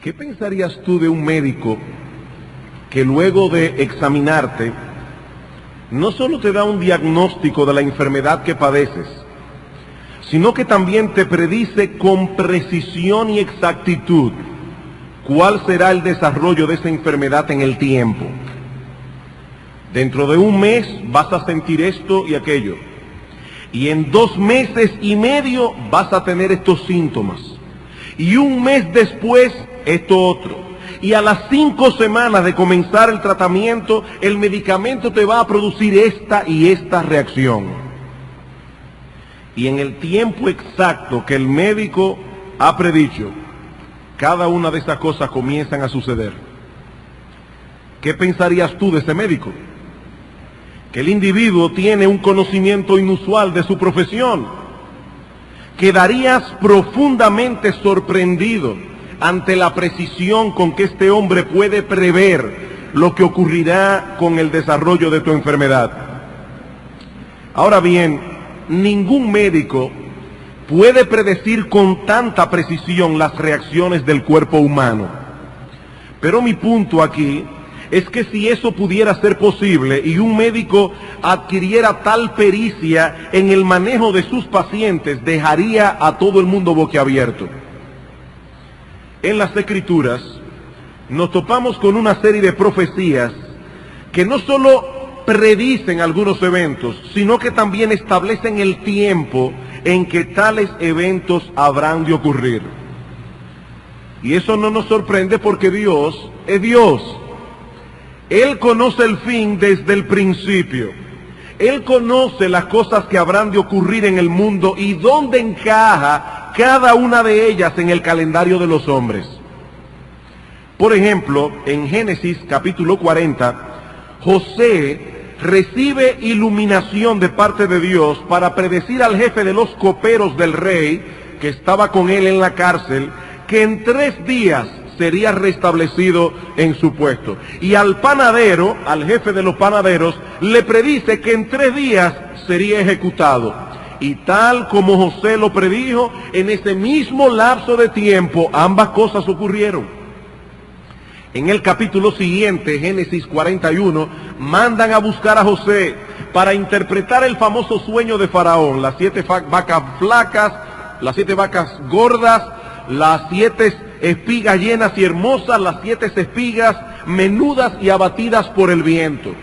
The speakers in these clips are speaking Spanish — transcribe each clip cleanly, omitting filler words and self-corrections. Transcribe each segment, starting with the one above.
¿Qué pensarías tú de un médico que luego de examinarte no solo te da un diagnóstico de la enfermedad que padeces, sino que también te predice con precisión y exactitud cuál será el desarrollo de esa enfermedad en el tiempo? Dentro de un mes vas a sentir esto y aquello, y en 2 meses y medio vas a tener estos síntomas, y un mes después esto otro, y a las 5 semanas de comenzar el tratamiento, el medicamento te va a producir esta y esta reacción. Y en el tiempo exacto que el médico ha predicho, cada una de esas cosas comienzan a suceder. ¿Qué pensarías tú de ese médico? Que el individuo tiene un conocimiento inusual de su profesión. Quedarías profundamente sorprendido ante la precisión con que este hombre puede prever lo que ocurrirá con el desarrollo de tu enfermedad. Ahora bien, ningún médico puede predecir con tanta precisión las reacciones del cuerpo humano. Pero mi punto aquí es que si eso pudiera ser posible y un médico adquiriera tal pericia en el manejo de sus pacientes, dejaría a todo el mundo boquiabierto. En las Escrituras nos topamos con una serie de profecías que no solo predicen algunos eventos, sino que también establecen el tiempo en que tales eventos habrán de ocurrir. Y eso no nos sorprende porque Dios es Dios. Él conoce el fin desde el principio. Él conoce las cosas que habrán de ocurrir en el mundo y dónde encaja cada una de ellas en el calendario de los hombres. Por ejemplo, en Génesis capítulo 40, José recibe iluminación de parte de Dios para predecir al jefe de los coperos del rey, que estaba con él en la cárcel, que en 3 días sería restablecido en su puesto. Y al panadero, al jefe de los panaderos, le predice que en 3 días sería ejecutado. Y tal como José lo predijo, en ese mismo lapso de tiempo, ambas cosas ocurrieron. En el capítulo siguiente, Génesis 41, mandan a buscar a José para interpretar el famoso sueño de Faraón, las 7 vacas flacas, las 7 vacas gordas, las 7 espigas llenas y hermosas, las 7 espigas menudas y abatidas por el viento.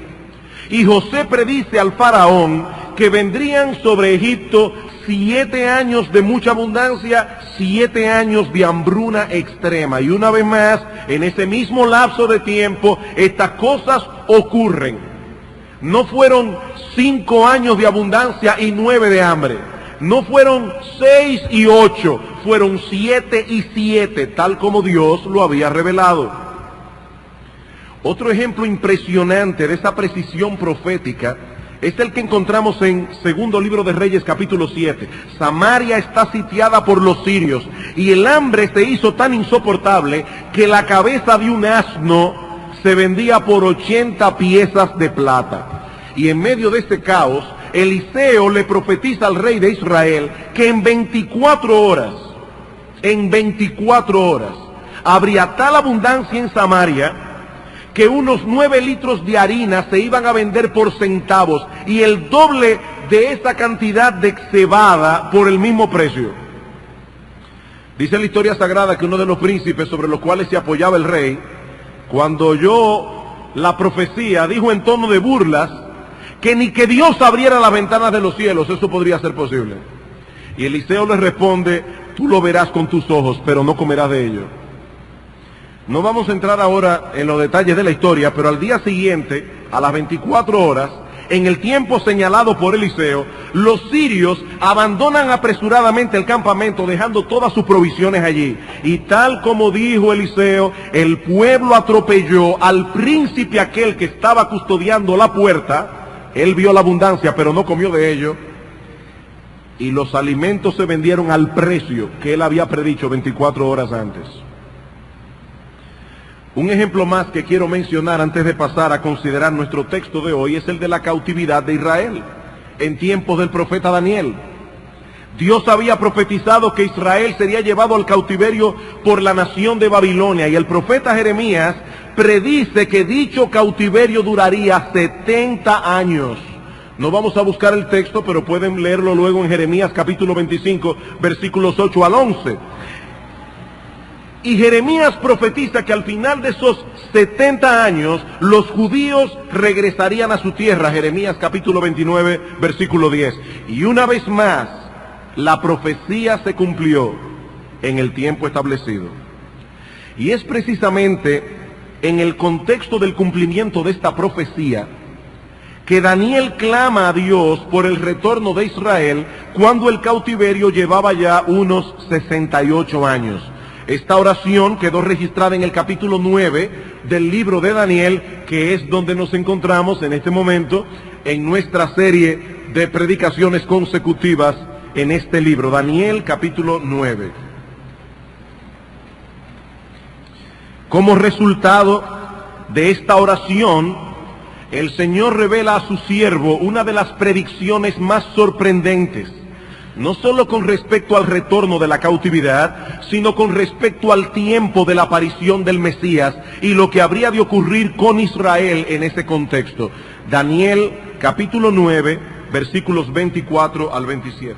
Y José predice al Faraón que vendrían sobre Egipto 7 años de mucha abundancia, 7 años de hambruna extrema. Y una vez más, en ese mismo lapso de tiempo, estas cosas ocurren. No fueron 5 años de abundancia y 9 de hambre. No fueron 6 y 8, fueron 7 y 7, tal como Dios lo había revelado. Otro ejemplo impresionante de esa precisión profética es el que encontramos en Segundo Libro de Reyes, capítulo 7. Samaria está sitiada por los sirios y el hambre se hizo tan insoportable que la cabeza de un asno se vendía por 80 piezas de plata. Y en medio de este caos, Eliseo le profetiza al rey de Israel que en 24 horas, habría tal abundancia en Samaria que unos 9 litros de harina se iban a vender por centavos y el doble de esa cantidad de cebada por el mismo precio. Dice la historia sagrada que uno de los príncipes sobre los cuales se apoyaba el rey, cuando oyó la profecía, dijo en tono de burlas que ni que Dios abriera las ventanas de los cielos eso podría ser posible. Y Eliseo le responde: tú lo verás con tus ojos, pero no comerás de ello. No vamos a entrar ahora en los detalles de la historia, pero al día siguiente, a las 24 horas, en el tiempo señalado por Eliseo, los sirios abandonan apresuradamente el campamento, dejando todas sus provisiones allí. Y tal como dijo Eliseo, el pueblo atropelló al príncipe aquel que estaba custodiando la puerta. Él vio la abundancia, pero no comió de ello. Y los alimentos se vendieron al precio que él había predicho 24 horas antes. Un ejemplo más que quiero mencionar antes de pasar a considerar nuestro texto de hoy es el de la cautividad de Israel en tiempos del profeta Daniel. Dios había profetizado que Israel sería llevado al cautiverio por la nación de Babilonia, y el profeta Jeremías predice que dicho cautiverio duraría 70 años. No vamos a buscar el texto, pero pueden leerlo luego en Jeremías capítulo 25, versículos 8 al 11. Y Jeremías profetiza que al final de esos 70 años, los judíos regresarían a su tierra. Jeremías capítulo 29, versículo 10. Y una vez más, la profecía se cumplió en el tiempo establecido. Y es precisamente en el contexto del cumplimiento de esta profecía que Daniel clama a Dios por el retorno de Israel cuando el cautiverio llevaba ya unos 68 años. Esta oración quedó registrada en el capítulo 9 del libro de Daniel, que es donde nos encontramos en este momento en nuestra serie de predicaciones consecutivas en este libro, Daniel capítulo 9. Como resultado de esta oración, el Señor revela a su siervo una de las predicciones más sorprendentes, no solo con respecto al retorno de la cautividad, sino con respecto al tiempo de la aparición del Mesías y lo que habría de ocurrir con Israel en ese contexto. Daniel capítulo 9, versículos 24 al 27.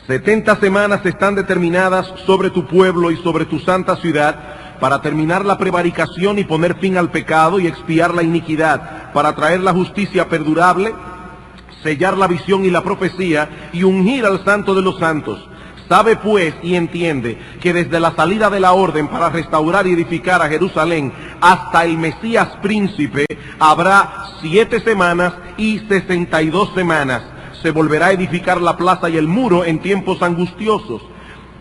«70 semanas están determinadas sobre tu pueblo y sobre tu santa ciudad, para terminar la prevaricación y poner fin al pecado y expiar la iniquidad, para traer la justicia perdurable, sellar la visión y la profecía y ungir al Santo de los santos. Sabe pues y entiende que desde la salida de la orden para restaurar y edificar a Jerusalén hasta el Mesías príncipe habrá 7 semanas y 62 semanas. Se volverá a edificar la plaza y el muro en tiempos angustiosos.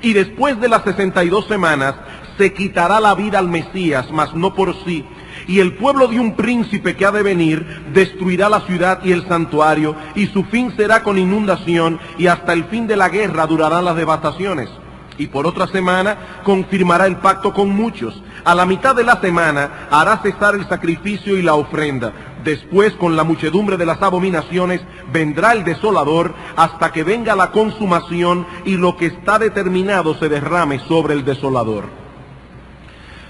Y después de las 62 semanas se quitará la vida al Mesías, mas no por sí. Y el pueblo de un príncipe que ha de venir destruirá la ciudad y el santuario, y su fin será con inundación, y hasta el fin de la guerra durarán las devastaciones. Y por otra semana confirmará el pacto con muchos. A la mitad de la semana hará cesar el sacrificio y la ofrenda. Después, con la muchedumbre de las abominaciones, vendrá el desolador hasta que venga la consumación y lo que está determinado se derrame sobre el desolador».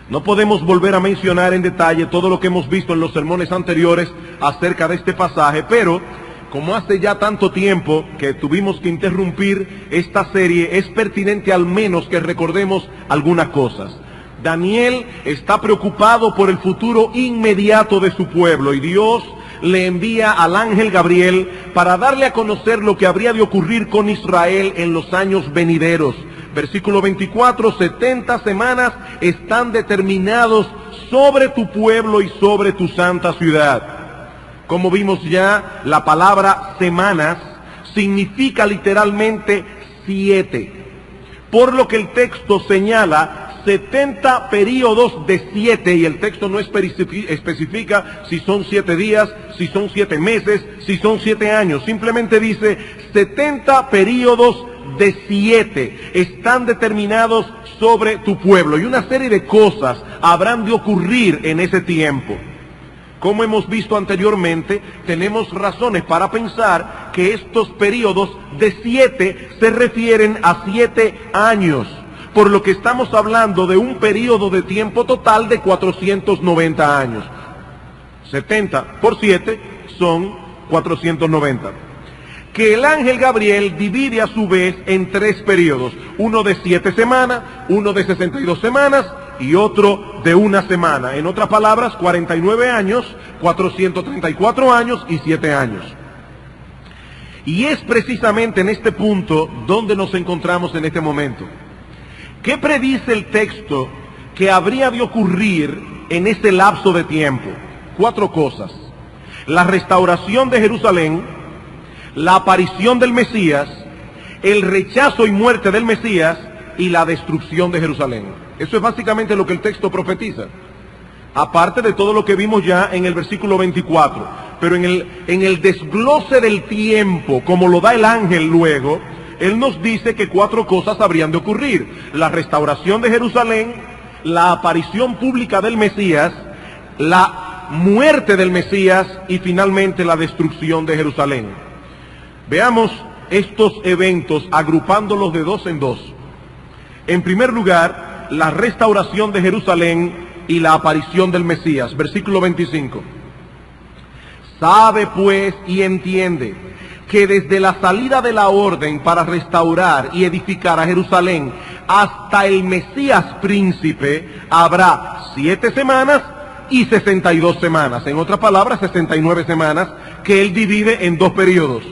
No podemos volver a mencionar en detalle todo lo que hemos visto en los sermones anteriores acerca de este pasaje, pero como hace ya tanto tiempo que tuvimos que interrumpir esta serie, es pertinente al menos que recordemos algunas cosas. Daniel está preocupado por el futuro inmediato de su pueblo y Dios le envía al ángel Gabriel para darle a conocer lo que habría de ocurrir con Israel en los años venideros. Versículo 24, 70 semanas están determinados sobre tu pueblo y sobre tu santa ciudad. Como vimos ya, la palabra semanas significa literalmente 7, por lo que el texto señala 70 periodos de 7, y el texto no especifica si son 7 días, si son 7 meses, si son 7 años. Simplemente dice 70 periodos de 7 están determinados sobre tu pueblo, y una serie de cosas habrán de ocurrir en ese tiempo. Como hemos visto anteriormente, tenemos razones para pensar que estos periodos de 7 se refieren a 7 años, por lo que estamos hablando de un periodo de tiempo total de 490 años. 70 por 7 son 490. Que el ángel Gabriel divide a su vez en 3 periodos, uno de 7 semanas, uno de 62 semanas y otro de 1 semana. En otras palabras, 49 años, 434 años y 7 años. Y es precisamente en este punto donde nos encontramos en este momento. ¿Qué predice el texto que habría de ocurrir en ese lapso de tiempo? 4 cosas: la restauración de Jerusalén, la aparición del Mesías, el rechazo y muerte del Mesías y la destrucción de Jerusalén. Eso es básicamente lo que el texto profetiza, aparte de todo lo que vimos ya en el versículo 24. Pero en el desglose del tiempo, como lo da el ángel luego, él nos dice que 4 cosas habrían de ocurrir: la restauración de Jerusalén, la aparición pública del Mesías, la la muerte del Mesías y finalmente la destrucción de Jerusalén. Veamos estos eventos agrupándolos de dos en dos. En primer lugar, la restauración de Jerusalén y la aparición del Mesías. Versículo 25. Sabe pues y entiende que desde la salida de la orden para restaurar y edificar a Jerusalén hasta el Mesías príncipe habrá 7 semanas y 62 semanas. En otras palabras, 69 semanas que él divide en 2 periodos.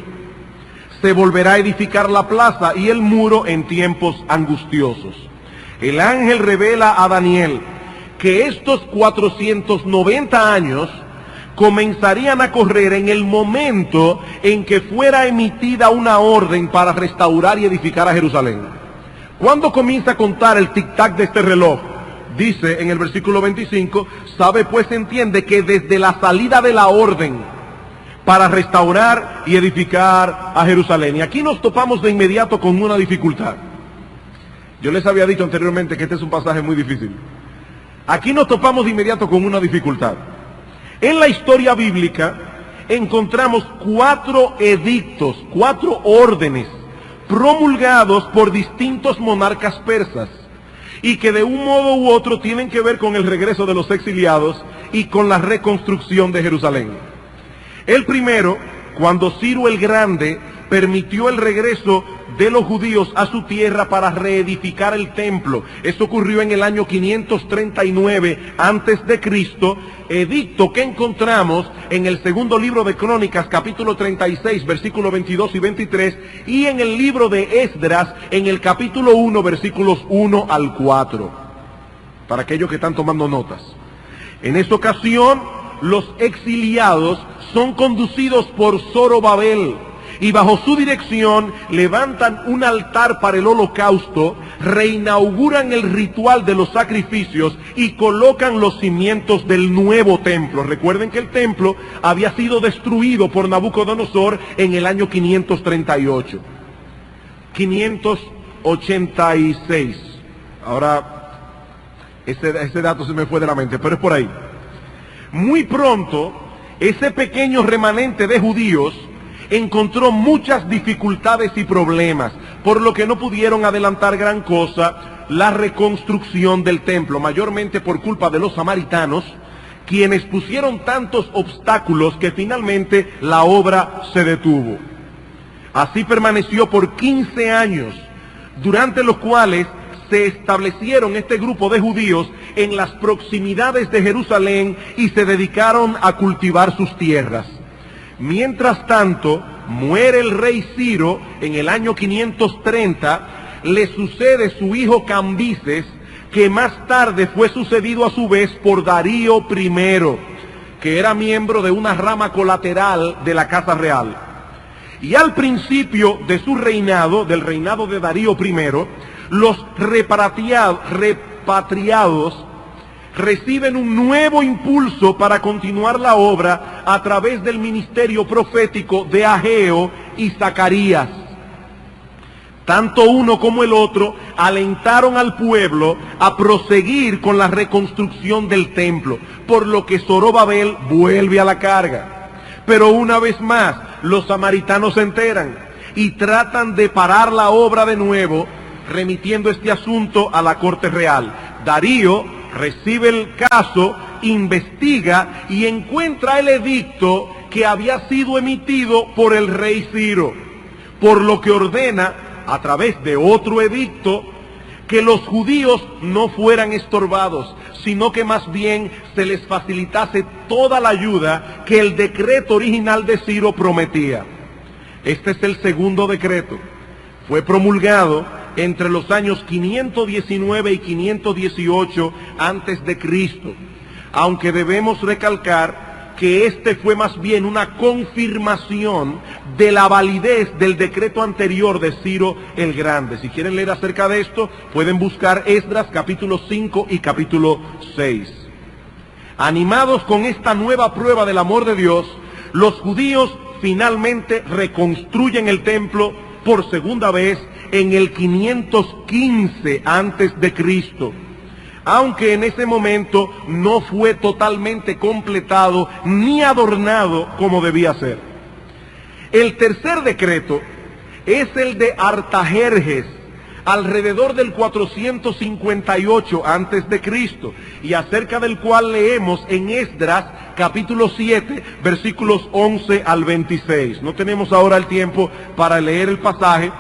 Se volverá a edificar la plaza y el muro en tiempos angustiosos. El ángel revela a Daniel que estos 490 años comenzarían a correr en el momento en que fuera emitida una orden para restaurar y edificar a Jerusalén. ¿Cuándo comienza a contar el tic-tac de este reloj? Dice en el versículo 25, sabe pues entiende que desde la salida de la orden para restaurar y edificar a Jerusalén. Y aquí nos topamos de inmediato con una dificultad. Yo les había dicho anteriormente que este es un pasaje muy difícil. Aquí nos topamos de inmediato con una dificultad. En la historia bíblica encontramos 4 edictos, 4 órdenes promulgados por distintos monarcas persas y que de un modo u otro tienen que ver con el regreso de los exiliados y con la reconstrucción de Jerusalén. El primero, cuando Ciro el Grande permitió el regreso de los judíos a su tierra para reedificar el templo. Esto ocurrió en el año 539 antes de Cristo, edicto que encontramos en el segundo libro de Crónicas, capítulo 36, versículos 22 y 23, y en el libro de Esdras, en el capítulo 1, versículos 1 al 4. Para aquellos que están tomando notas. En esta ocasión, los exiliados son conducidos por Zorobabel y bajo su dirección levantan un altar para el holocausto, reinauguran el ritual de los sacrificios y colocan los cimientos del nuevo templo. Recuerden que el templo había sido destruido por Nabucodonosor en el año 538. 586. Ahora, ese dato se me fue de la mente, pero es por ahí. Muy pronto, ese pequeño remanente de judíos encontró muchas dificultades y problemas, por lo que no pudieron adelantar gran cosa la reconstrucción del templo, mayormente por culpa de los samaritanos, quienes pusieron tantos obstáculos que finalmente la obra se detuvo. Así permaneció por 15 años, durante los cuales se establecieron este grupo de judíos en las proximidades de Jerusalén y se dedicaron a cultivar sus tierras. Mientras tanto, muere el rey Ciro en el año 530, le sucede su hijo Cambises, que más tarde fue sucedido a su vez por Darío I, que era miembro de una rama colateral de la Casa Real. Y al principio de su reinado, del reinado de Darío I, los repatriados reciben un nuevo impulso para continuar la obra a través del ministerio profético de Ageo y Zacarías. Tanto uno como el otro alentaron al pueblo a proseguir con la reconstrucción del templo, por lo que Zorobabel vuelve a la carga. Pero una vez más, los samaritanos se enteran y tratan de parar la obra de nuevo, remitiendo este asunto a la corte real. Darío recibe el caso, investiga y encuentra el edicto que había sido emitido por el rey Ciro, por lo que ordena, a través de otro edicto, que los judíos no fueran estorbados, sino que más bien se les facilitase toda la ayuda que el decreto original de Ciro prometía. Este es el segundo decreto. Fue promulgado entre los años 519 y 518 antes de Cristo, aunque debemos recalcar que este fue más bien una confirmación de la validez del decreto anterior de Ciro el Grande. Si quieren leer acerca de esto, pueden buscar Esdras capítulo 5 y capítulo 6. Animados con esta nueva prueba del amor de Dios, los judíos finalmente reconstruyen el templo por segunda vez en el 515 antes de Cristo. aunque en ese momento no fue totalmente completado ni adornado como debía ser. El tercer decreto es el de Artajerjes, alrededor del 458 antes de Cristo, y acerca del cual leemos en Esdras capítulo 7 versículos 11 al 26. No tenemos ahora el tiempo para leer el pasaje,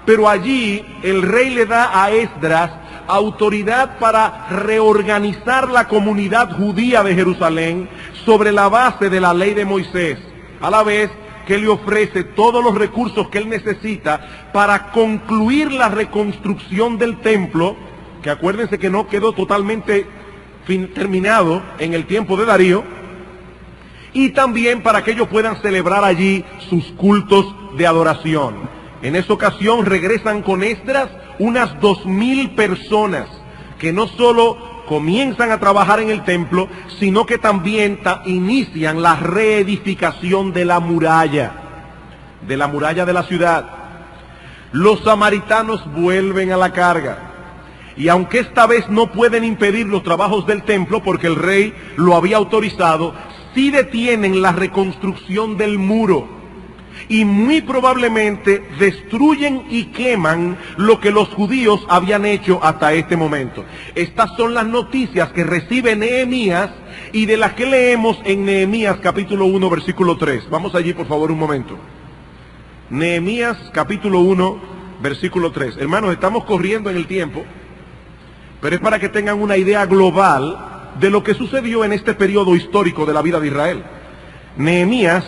pero allí el rey le da a Esdras autoridad para reorganizar la comunidad judía de Jerusalén sobre la base de la ley de Moisés, a la vez que le ofrece todos los recursos que él necesita para concluir la reconstrucción del templo, que acuérdense que no quedó totalmente terminado en el tiempo de Darío, y también para que ellos puedan celebrar allí sus cultos de adoración. En esa ocasión regresan con Esdras unas 2000 personas que no solo comienzan a trabajar en el templo, sino que también inician la reedificación de la muralla de la ciudad. Los samaritanos vuelven a la carga, y aunque esta vez no pueden impedir los trabajos del templo porque el rey lo había autorizado, sí detienen la reconstrucción del muro, y muy probablemente destruyen y queman lo que los judíos habían hecho hasta este momento. Estas son las noticias que recibe Nehemías y de las que leemos en Nehemías capítulo 1 versículo 3. Vamos allí por favor un momento. Nehemías capítulo 1 versículo 3. Hermanos, estamos corriendo en el tiempo, pero es para que tengan una idea global de lo que sucedió en este periodo histórico de la vida de Israel. Nehemías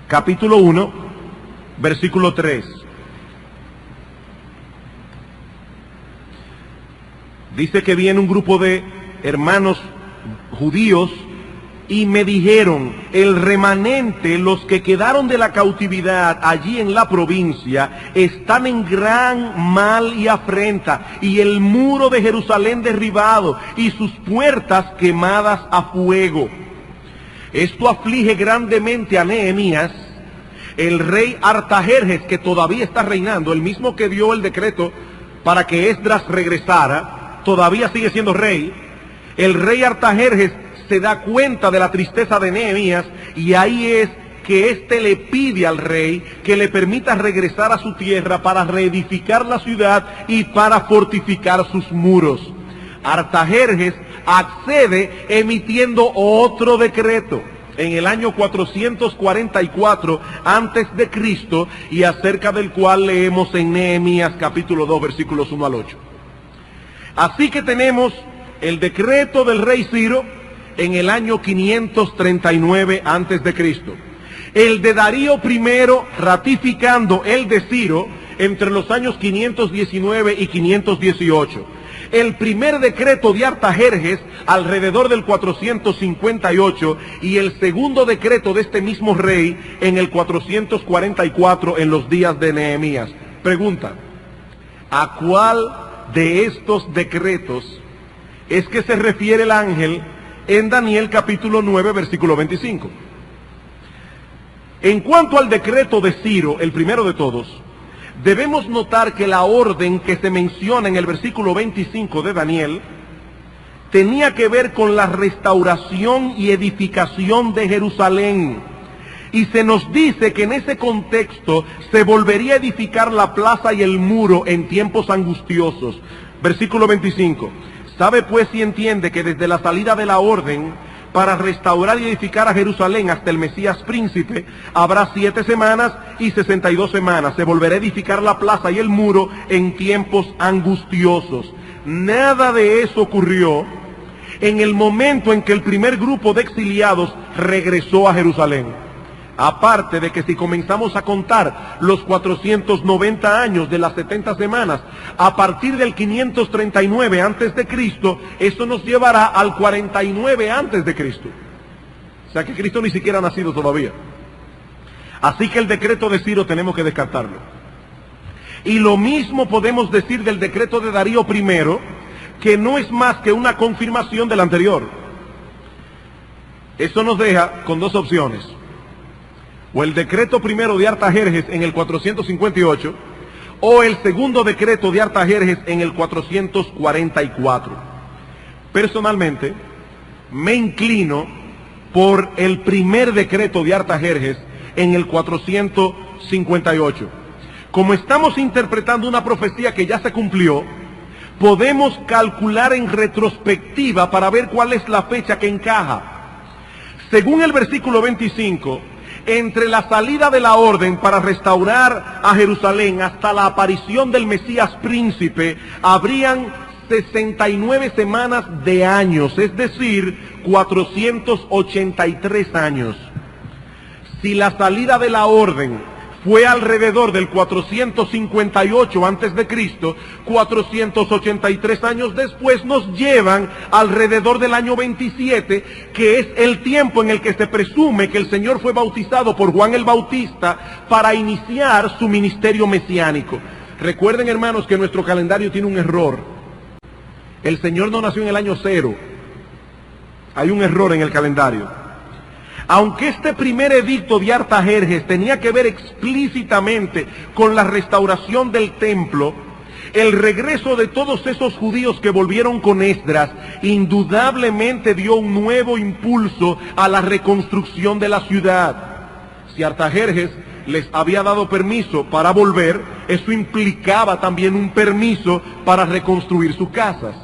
capítulo 1, versículo 3. Dice que viene un grupo de hermanos judíos y me dijeron: el remanente, los que quedaron de la cautividad allí en la provincia, están en gran mal y afrenta, y el muro de Jerusalén derribado, y sus puertas quemadas a fuego. Esto aflige grandemente a Nehemías. El rey Artajerjes, que todavía está reinando, el mismo que dio el decreto para que Esdras regresara, todavía sigue siendo rey. El rey Artajerjes se da cuenta de la tristeza de Nehemías, y ahí es que éste le pide al rey que le permita regresar a su tierra para reedificar la ciudad y para fortificar sus muros. Artajerjes accede emitiendo otro decreto en el año 444 antes de Cristo, y acerca del cual leemos en Nehemías capítulo 2 versículos 1 al 8. Así que tenemos el decreto del rey Ciro en el año 539 antes de Cristo. El de Darío I ratificando el de Ciro entre los años 519 y 518. El primer decreto de Artajerjes alrededor del 458 y el segundo decreto de este mismo rey en el 444 en los días de Nehemías. Pregunta: ¿a cuál de estos decretos es que se refiere el ángel en Daniel capítulo 9 versículo 25? En cuanto al decreto de Ciro, el primero de todos, debemos notar que la orden que se menciona en el versículo 25 de Daniel tenía que ver con la restauración y edificación de Jerusalén. Y se nos dice que en ese contexto se volvería a edificar la plaza y el muro en tiempos angustiosos. Versículo 25. Sabe pues y entiende que desde la salida de la orden para restaurar y edificar a Jerusalén hasta el Mesías príncipe, habrá 7 semanas y 62 semanas. Se volverá a edificar la plaza y el muro en tiempos angustiosos. Nada de eso ocurrió en el momento en que el primer grupo de exiliados regresó a Jerusalén. Aparte de que si comenzamos a contar los 490 años de las 70 semanas, a partir del 539 antes de Cristo, eso nos llevará al 49 antes de Cristo. O sea que Cristo ni siquiera ha nacido todavía. Así que el decreto de Ciro tenemos que descartarlo. Y lo mismo podemos decir del decreto de Darío I, que no es más que una confirmación del anterior. Eso nos deja con dos opciones: o el decreto primero de Artajerjes en el 458, o el segundo decreto de Artajerjes en el 444. Personalmente, me inclino por el primer decreto de Artajerjes en el 458. Como estamos interpretando una profecía que ya se cumplió, podemos calcular en retrospectiva para ver cuál es la fecha que encaja. Según el versículo 25, entre la salida de la orden para restaurar a Jerusalén hasta la aparición del Mesías príncipe, habrían 69 semanas de años, es decir, 483 años. Si la salida de la orden fue alrededor del 458 antes de Cristo, 483 años después nos llevan alrededor del año 27, que es el tiempo en el que se presume que el Señor fue bautizado por Juan el Bautista para iniciar su ministerio mesiánico. Recuerden, hermanos, que nuestro calendario tiene un error. El Señor no nació en el año 0. Hay un error en el calendario. Aunque este primer edicto de Artajerjes tenía que ver explícitamente con la restauración del templo, el regreso de todos esos judíos que volvieron con Esdras indudablemente dio un nuevo impulso a la reconstrucción de la ciudad. Si Artajerjes les había dado permiso para volver, eso implicaba también un permiso para reconstruir sus casas.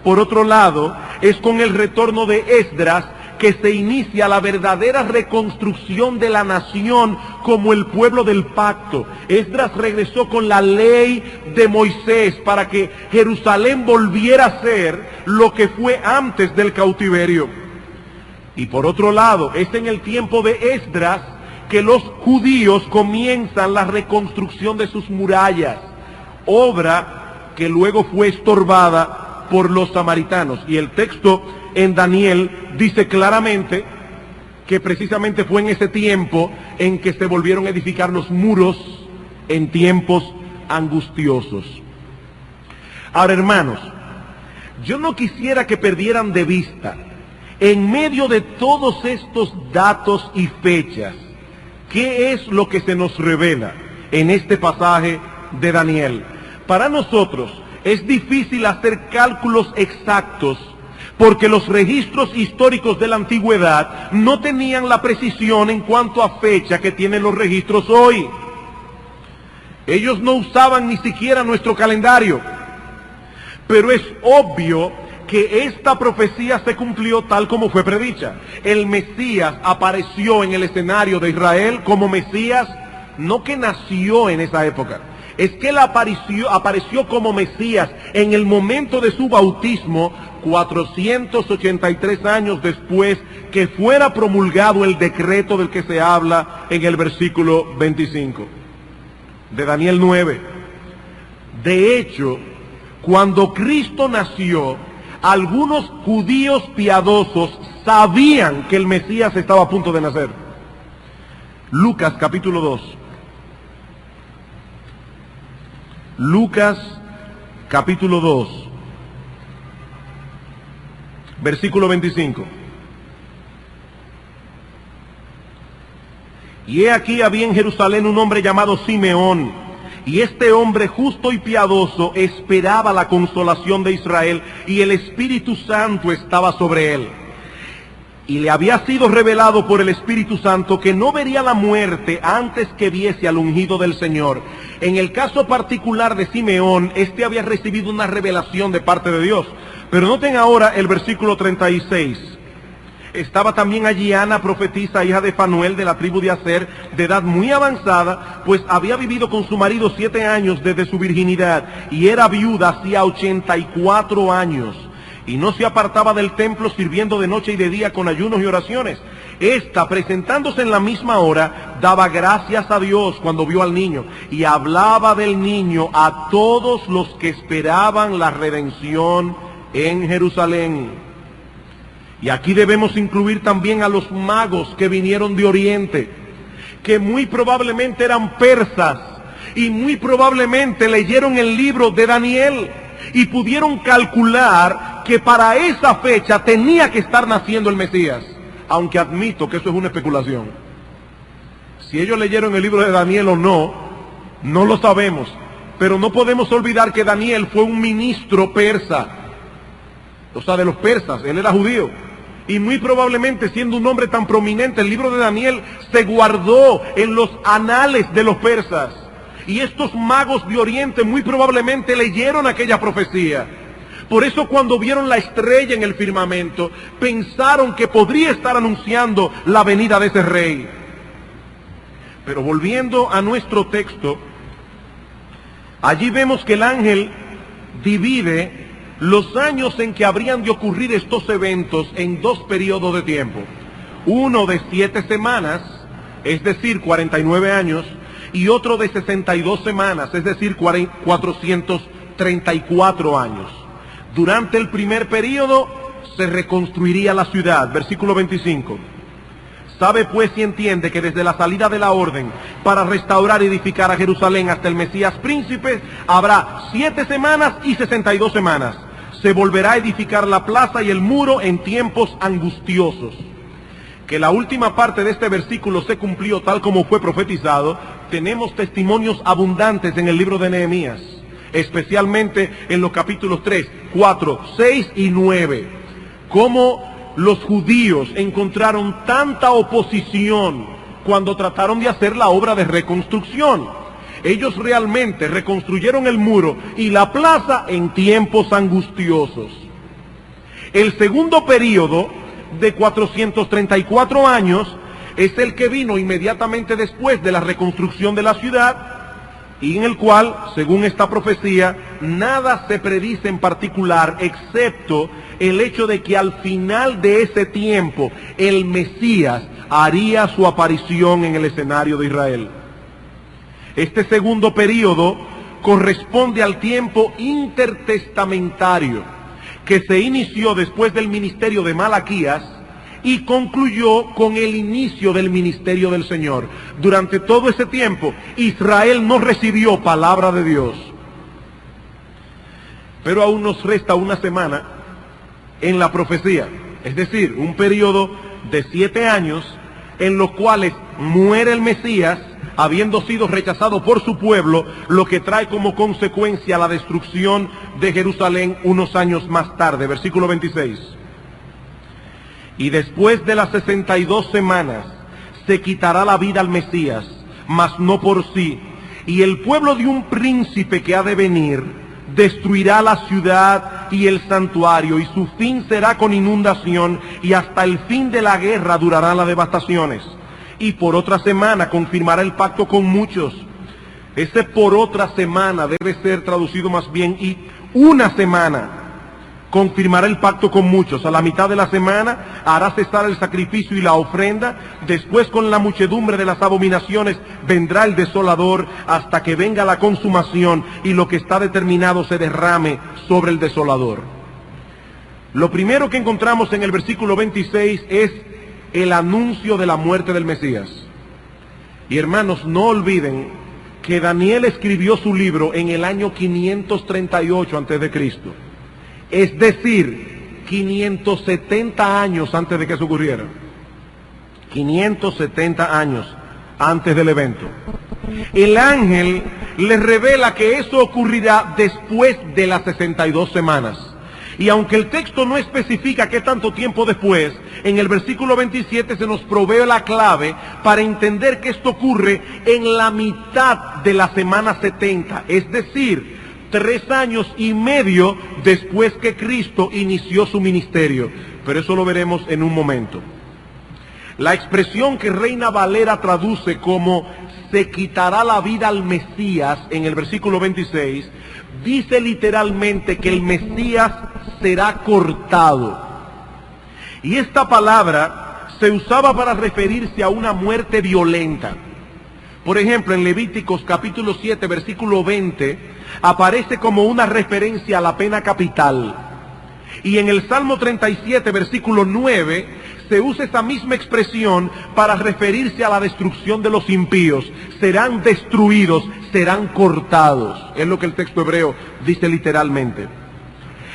Por otro lado, es con el retorno de Esdras que se inicia la verdadera reconstrucción de la nación como el pueblo del pacto. Esdras regresó con la ley de Moisés para que Jerusalén volviera a ser lo que fue antes del cautiverio. Y por otro lado, es en el tiempo de Esdras que los judíos comienzan la reconstrucción de sus murallas, obra que luego fue estorbada por los samaritanos. Y el texto en Daniel dice claramente que precisamente fue en ese tiempo en que se volvieron a edificar los muros en tiempos angustiosos. Ahora, hermanos, yo no quisiera que perdieran de vista, en medio de todos estos datos y fechas, ¿qué es lo que se nos revela en este pasaje de Daniel? Para nosotros es difícil hacer cálculos exactos, porque los registros históricos de la antigüedad no tenían la precisión en cuanto a fecha que tienen los registros hoy. Ellos no usaban ni siquiera nuestro calendario, pero es obvio que esta profecía se cumplió tal como fue predicha. El Mesías apareció en el escenario de Israel como Mesías, no que nació en esa época, es que él apareció como Mesías en el momento de su bautismo, 483 años después que fuera promulgado el decreto del que se habla en el versículo 25 de Daniel 9. De hecho, cuando Cristo nació, algunos judíos piadosos sabían que el Mesías estaba a punto de nacer. Lucas capítulo 2. Lucas capítulo 2. Versículo 25. Y he aquí había en Jerusalén un hombre llamado Simeón, y este hombre justo y piadoso esperaba la consolación de Israel, y el Espíritu Santo estaba sobre él. Y le había sido revelado por el Espíritu Santo que no vería la muerte antes que viese al ungido del Señor. En el caso particular de Simeón, este había recibido una revelación de parte de Dios. Pero noten ahora el versículo 36. Estaba también allí Ana, profetisa, hija de Fanuel, de la tribu de Aser, de edad muy avanzada, pues había vivido con su marido 7 años desde su virginidad, y era viuda hacía 84 años. Y no se apartaba del templo, sirviendo de noche y de día con ayunos y oraciones. Esta, presentándose en la misma hora, daba gracias a Dios cuando vio al niño, y hablaba del niño a todos los que esperaban la redención en Jerusalén. Y aquí debemos incluir también a los magos que vinieron de Oriente, que muy probablemente eran persas, y muy probablemente leyeron el libro de Daniel, y pudieron calcular que para esa fecha tenía que estar naciendo el Mesías, aunque admito que eso es una especulación. Si ellos leyeron el libro de Daniel o no, no lo sabemos, pero no podemos olvidar que Daniel fue un ministro persa. o sea, de los persas. Él era judío. Y muy probablemente, siendo un hombre tan prominente, el libro de Daniel se guardó en los anales de los persas. Y estos magos de Oriente muy probablemente leyeron aquella profecía. Por eso cuando vieron la estrella en el firmamento, pensaron que podría estar anunciando la venida de ese rey. Pero volviendo a nuestro texto, allí vemos que el ángel divide los años en que habrían de ocurrir estos eventos en dos periodos de tiempo. Uno de 7 semanas, es decir, 49 años, y otro de 62 semanas, es decir, 434 años. Durante el primer periodo se reconstruiría la ciudad. Versículo 25. Sabe pues y entiende que desde la salida de la orden para restaurar y edificar a Jerusalén hasta el Mesías príncipe, habrá 7 semanas y 62 semanas. Se volverá a edificar la plaza y el muro en tiempos angustiosos. Que la última parte de este versículo se cumplió tal como fue profetizado, tenemos testimonios abundantes en el libro de Nehemías, especialmente en los capítulos 3, 4, 6 y 9. Cómo los judíos encontraron tanta oposición cuando trataron de hacer la obra de reconstrucción. Ellos realmente reconstruyeron el muro y la plaza en tiempos angustiosos. El segundo periodo de 434 años es el que vino inmediatamente después de la reconstrucción de la ciudad, y en el cual, según esta profecía, nada se predice en particular, excepto el hecho de que al final de ese tiempo, el Mesías haría su aparición en el escenario de Israel. Este segundo periodo corresponde al tiempo intertestamentario, que se inició después del ministerio de Malaquías y concluyó con el inicio del ministerio del Señor. Durante todo ese tiempo, Israel no recibió palabra de Dios. Pero aún nos resta una semana en la profecía, es decir, un periodo de 7 años en los cuales muere el Mesías, habiendo sido rechazado por su pueblo, lo que trae como consecuencia la destrucción de Jerusalén unos años más tarde. Versículo 26. Y después de las 62 semanas se quitará la vida al Mesías, mas no por sí. Y el pueblo de un príncipe que ha de venir destruirá la ciudad y el santuario, y su fin será con inundación, y hasta el fin de la guerra durarán las devastaciones. Y por otra semana confirmará el pacto con muchos. Ese por otra semana debe ser traducido más bien, y una semana confirmará el pacto con muchos. A la mitad de la semana hará cesar el sacrificio y la ofrenda. Después, con la muchedumbre de las abominaciones, vendrá el desolador, hasta que venga la consumación y lo que está determinado se derrame sobre el desolador. Lo primero que encontramos en el versículo 26 es el anuncio de la muerte del Mesías. Y hermanos, no olviden que Daniel escribió su libro en el año 538 a.C., es decir, 570 años antes de que eso ocurriera. 570 años antes del evento. El ángel les revela que eso ocurrirá después de las 62 semanas. Y aunque el texto no especifica qué tanto tiempo después, en el versículo 27 se nos provee la clave para entender que esto ocurre en la mitad de la semana 70, es decir, 3 años y medio después que Cristo inició su ministerio. Pero eso lo veremos en un momento. La expresión que Reina Valera traduce como se quitará la vida al Mesías en el versículo 26, dice literalmente que el Mesías será cortado. Y esta palabra se usaba para referirse a una muerte violenta. Por ejemplo, en Levíticos capítulo 7, versículo 20, aparece como una referencia a la pena capital. Y en el Salmo 37, versículo 9, se usa esa misma expresión para referirse a la destrucción de los impíos. Serán destruidos, serán cortados. Es lo que el texto hebreo dice literalmente.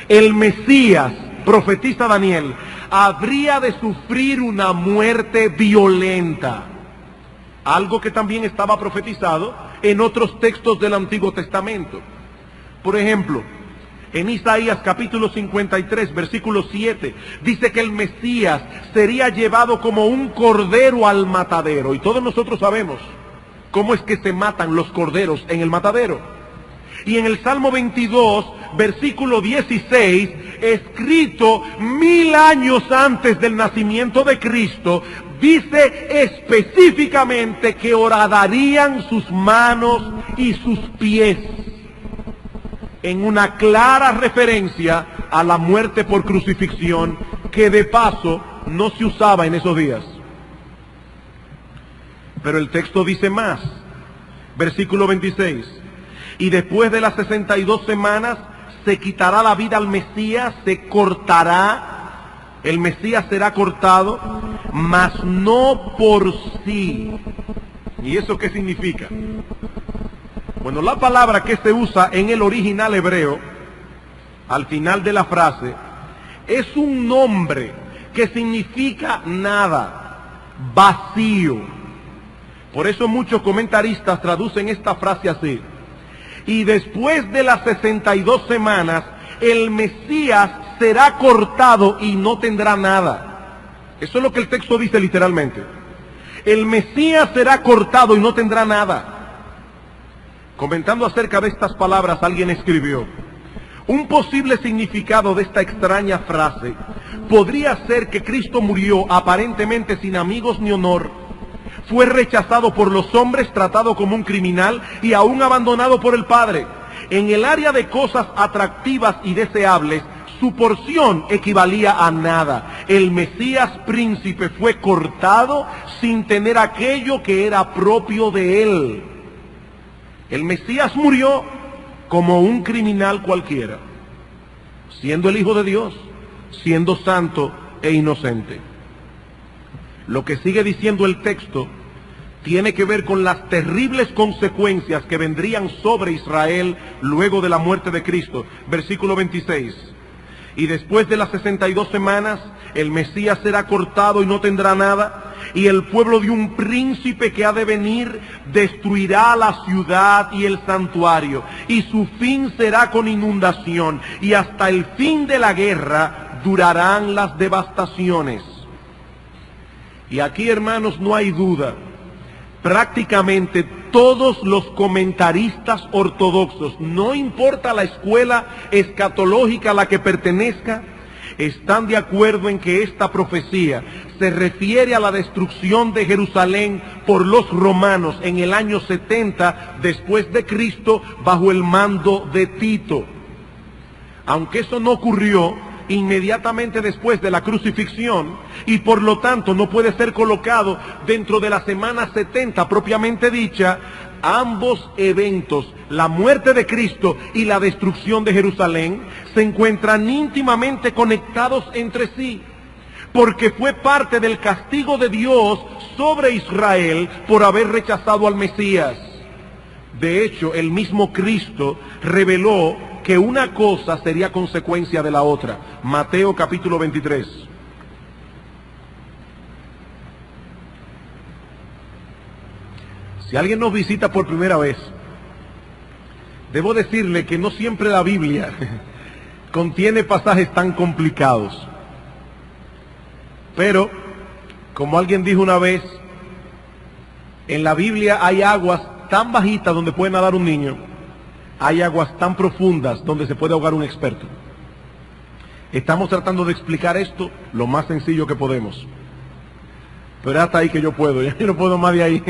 El Mesías, profetiza Daniel, habría de sufrir una muerte violenta. Algo que también estaba profetizado en otros textos del Antiguo Testamento. Por ejemplo, En Isaías capítulo 53, versículo 7, dice que el Mesías sería llevado como un cordero al matadero. Y todos nosotros sabemos cómo es que se matan los corderos en el matadero. Y en el Salmo 22, versículo 16, escrito 1000 años antes del nacimiento de Cristo, dice específicamente que horadarían sus manos y sus pies, en una clara referencia a la muerte por crucifixión, que de paso no se usaba en esos días. Pero el texto dice más, versículo 26, y después de las 62 semanas se quitará la vida al Mesías, se cortará, el Mesías será cortado, mas no por sí. ¿Y eso qué significa? Bueno, la palabra que se usa en el original hebreo, al final de la frase, es un nombre que significa nada, vacío. Por eso muchos comentaristas traducen esta frase así: y después de las 62 semanas, el Mesías será cortado y no tendrá nada. Eso es lo que el texto dice literalmente. El Mesías será cortado y no tendrá nada. Comentando acerca de estas palabras, alguien escribió: un posible significado de esta extraña frase podría ser que Cristo murió aparentemente sin amigos ni honor, fue rechazado por los hombres, tratado como un criminal y aún abandonado por el Padre. En el área de cosas atractivas y deseables, su porción equivalía a nada. El Mesías príncipe fue cortado sin tener aquello que era propio de él. El Mesías murió como un criminal cualquiera, siendo el Hijo de Dios, siendo santo e inocente. Lo que sigue diciendo el texto tiene que ver con las terribles consecuencias que vendrían sobre Israel luego de la muerte de Cristo. Versículo 26. Y después de las 62 semanas, el Mesías será cortado y no tendrá nada, y el pueblo de un príncipe que ha de venir destruirá la ciudad y el santuario, y su fin será con inundación, y hasta el fin de la guerra durarán las devastaciones. Y aquí, hermanos, no hay duda, prácticamente todos los comentaristas ortodoxos, no importa la escuela escatológica a la que pertenezca, están de acuerdo en que esta profecía se refiere a la destrucción de Jerusalén por los romanos en el año 70 después de Cristo, bajo el mando de Tito. Aunque eso no ocurrió inmediatamente después de la crucifixión, y por lo tanto no puede ser colocado dentro de la semana 70 propiamente dicha, ambos eventos, la muerte de Cristo y la destrucción de Jerusalén, se encuentran íntimamente conectados entre sí, porque fue parte del castigo de Dios sobre Israel por haber rechazado al Mesías. De hecho, el mismo Cristo reveló que una cosa sería consecuencia de la otra. Mateo capítulo 23. Si alguien nos visita por primera vez, debo decirle que no siempre la Biblia contiene pasajes tan complicados. Pero, como alguien dijo una vez, en la Biblia hay aguas tan bajitas donde puede nadar un niño, hay aguas tan profundas donde se puede ahogar un experto. Estamos tratando de explicar esto lo más sencillo que podemos. Pero hasta ahí que yo puedo, ya yo no puedo más de ahí.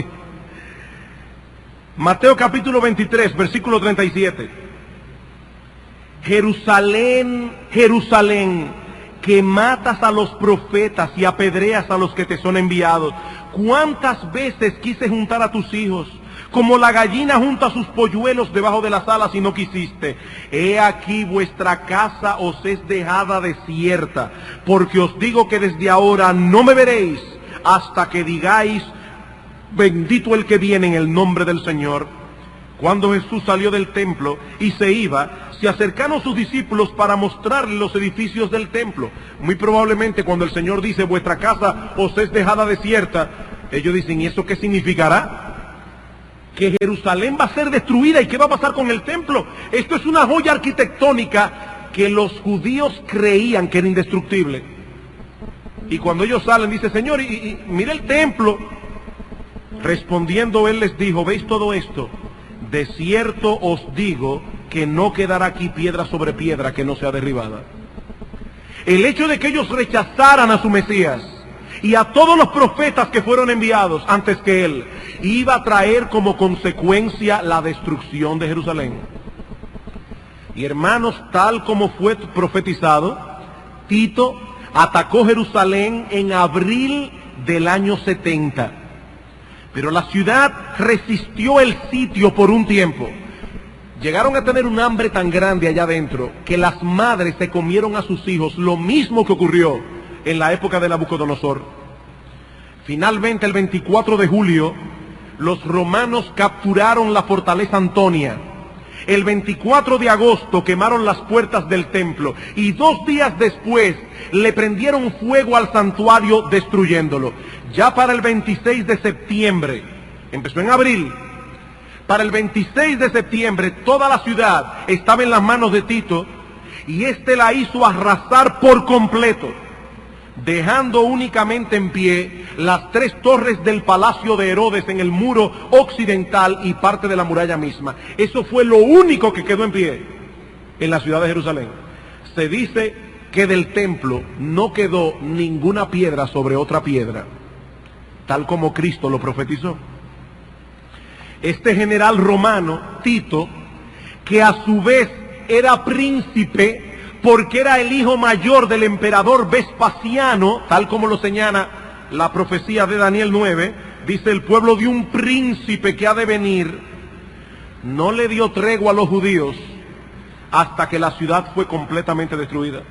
Mateo capítulo 23, versículo 37. Jerusalén, Jerusalén, que matas a los profetas y apedreas a los que te son enviados. ¿Cuántas veces quise juntar a tus hijos, como la gallina junta sus polluelos debajo de las alas, y no quisiste? He aquí vuestra casa os es dejada desierta, porque os digo que desde ahora no me veréis hasta que digáis: bendito el que viene en el nombre del Señor. Cuando Jesús salió del templo y se iba, se acercaron sus discípulos para mostrarle los edificios del templo. Muy probablemente cuando el Señor dice: vuestra casa os es dejada desierta, ellos dicen: ¿y eso qué significará? Que Jerusalén va a ser destruida. ¿Y qué va a pasar con el templo? Esto es una joya arquitectónica que los judíos creían que era indestructible. Y cuando ellos salen, dice, Señor, y mira el templo. Respondiendo él les dijo, ¿veis todo esto? De cierto os digo que no quedará aquí piedra sobre piedra que no sea derribada. El hecho de que ellos rechazaran a su Mesías y a todos los profetas que fueron enviados antes que él, iba a traer como consecuencia la destrucción de Jerusalén. Y hermanos, tal como fue profetizado, Tito atacó Jerusalén en abril del año 70. Pero la ciudad resistió el sitio por un tiempo. Llegaron a tener un hambre tan grande allá adentro que las madres se comieron a sus hijos, lo mismo que ocurrió en la época de Nabucodonosor. Finalmente, el 24 de julio, los romanos capturaron la fortaleza Antonia. El 24 de agosto quemaron las puertas del templo y 2 días después le prendieron fuego al santuario destruyéndolo. Ya para el 26 de septiembre, empezó en abril, para el 26 de septiembre toda la ciudad estaba en las manos de Tito y éste la hizo arrasar por completo, dejando únicamente en pie las 3 torres del palacio de Herodes en el muro occidental y parte de la muralla misma. Eso fue lo único que quedó en pie en la ciudad de Jerusalén. Se dice que del templo no quedó ninguna piedra sobre otra piedra, tal como Cristo lo profetizó. Este general romano, Tito, que a su vez era príncipe, porque era el hijo mayor del emperador Vespasiano, tal como lo señala la profecía de Daniel 9, dice el pueblo de un príncipe que ha de venir, no le dio tregua a los judíos hasta que la ciudad fue completamente destruida.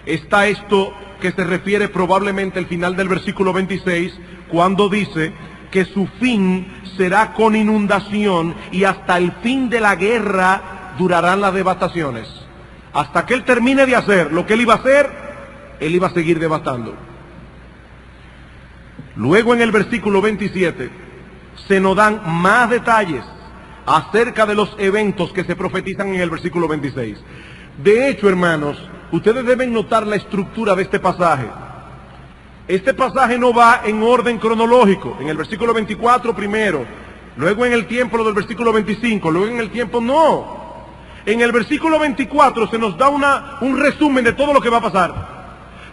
Está esto que se refiere probablemente al final del versículo 26, cuando dice que su fin será con inundación y hasta el fin de la guerra durarán las devastaciones. Hasta que él termine de hacer lo que él iba a hacer, él iba a seguir devastando. Luego en el versículo 27 se nos dan más detalles acerca de los eventos que se profetizan en el versículo 26. De hecho, hermanos, ustedes deben notar la estructura de este pasaje. Este pasaje no va en orden cronológico. En el versículo 24 primero, luego en el tiempo lo del versículo 25, luego en el tiempo no. En el versículo 24 se nos da un resumen de todo lo que va a pasar.